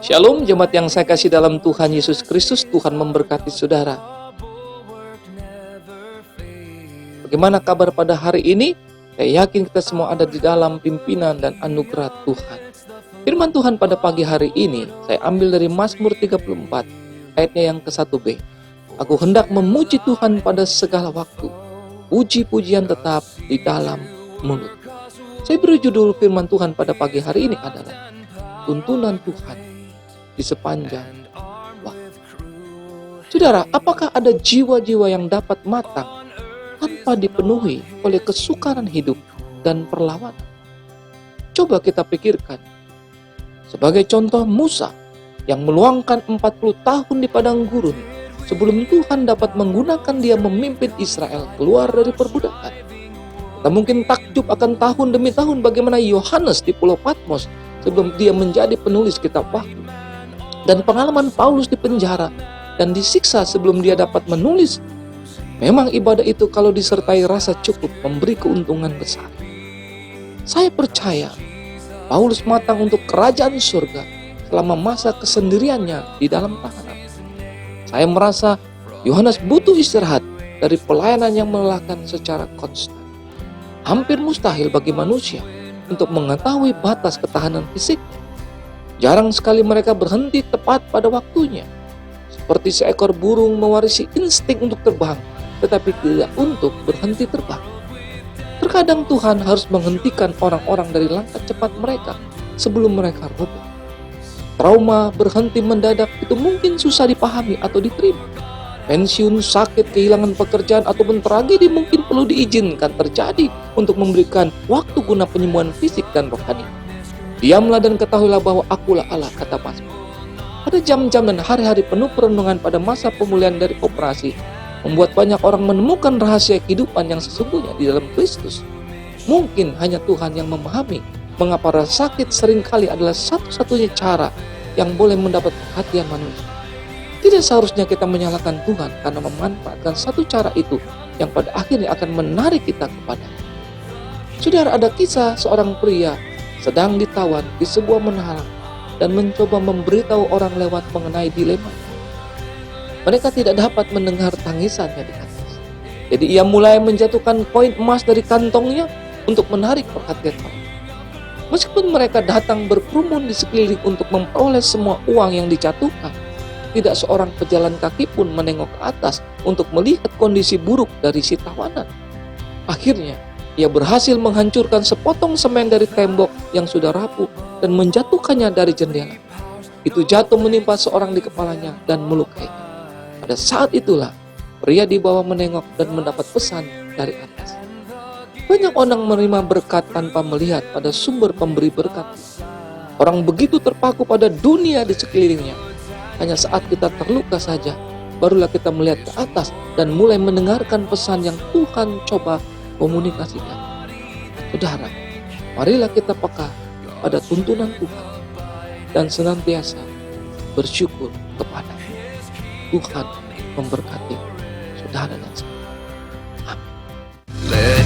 Shalom jemaat yang saya kasih dalam Tuhan Yesus Kristus. Tuhan memberkati saudara. Bagaimana kabar pada hari ini? Saya yakin kita semua ada di dalam pimpinan dan anugerah Tuhan. Firman Tuhan pada pagi hari ini saya ambil dari Mazmur 34 ayatnya yang ke-1b. Aku hendak memuji Tuhan pada segala waktu. Puji-pujian tetap di dalam mulut. Saya beri judul firman Tuhan pada pagi hari ini adalah tuntunan Tuhan di sepanjang waktu. Saudara, apakah ada jiwa-jiwa yang dapat matang tanpa dipenuhi oleh kesukaran hidup dan perlawanan? Coba kita pikirkan. Sebagai contoh Musa yang meluangkan 40 tahun di padang gurun sebelum Tuhan dapat menggunakan dia memimpin Israel keluar dari perbudakan. Kita mungkin takjub akan tahun demi tahun bagaimana Yohanes di Pulau Patmos sebelum dia menjadi penulis kitab Wahyu. Dan pengalaman Paulus di penjara dan disiksa sebelum dia dapat menulis. Memang ibadah itu kalau disertai rasa cukup memberi keuntungan besar. Saya percaya Paulus matang untuk kerajaan surga selama masa kesendiriannya di dalam tahanan. Saya merasa Yohanes butuh istirahat dari pelayanan yang melelahkan secara konstan. Hampir mustahil bagi manusia untuk mengetahui batas ketahanan fisik. Jarang sekali mereka berhenti tepat pada waktunya. Seperti seekor burung mewarisi insting untuk terbang, tetapi tidak untuk berhenti terbang. Terkadang Tuhan harus menghentikan orang-orang dari langkah cepat mereka sebelum mereka roboh. Trauma berhenti mendadak itu mungkin susah dipahami atau diterima. Pensiun, sakit, kehilangan pekerjaan, ataupun tragedi mungkin perlu diizinkan terjadi untuk memberikan waktu guna penyembuhan fisik dan rohani. Diamlah dan ketahuilah bahwa akulah Allah, kata Mazmur. Pada jam-jam dan hari-hari penuh perenungan pada masa pemulihan dari operasi, membuat banyak orang menemukan rahasia kehidupan yang sesungguhnya di dalam Kristus. Mungkin hanya Tuhan yang memahami mengapa rasa sakit seringkali adalah satu-satunya cara yang boleh mendapat perhatian manusia. Tidak seharusnya kita menyalahkan Tuhan karena memanfaatkan satu cara itu yang pada akhirnya akan menarik kita kepadanya. Saudara, ada kisah seorang pria sedang ditawan di sebuah menara dan mencoba memberitahu orang lewat mengenai dilema. Mereka tidak dapat mendengar tangisannya di atas. Jadi ia mulai menjatuhkan koin emas dari kantongnya untuk menarik perhatian orang. Meskipun mereka datang berkerumun di sekeliling untuk memperoleh semua uang yang dijatuhkan, tidak seorang pejalan kaki pun menengok ke atas untuk melihat kondisi buruk dari si tawanan. Akhirnya, ia berhasil menghancurkan sepotong semen dari tembok yang sudah rapuh dan menjatuhkannya dari jendela. Itu jatuh menimpa seorang di kepalanya dan melukainya. Pada saat itulah, pria di bawah menengok dan mendapat pesan dari atas. Banyak orang menerima berkat tanpa melihat pada sumber pemberi berkat. Orang begitu terpaku pada dunia di sekelilingnya. Hanya saat kita terluka saja, barulah kita melihat ke atas dan mulai mendengarkan pesan yang Tuhan coba komunikasikan. Saudara, marilah kita peka pada tuntunan Tuhan dan senantiasa bersyukur kepada Tuhan memberkati saudara dan saya. Amin.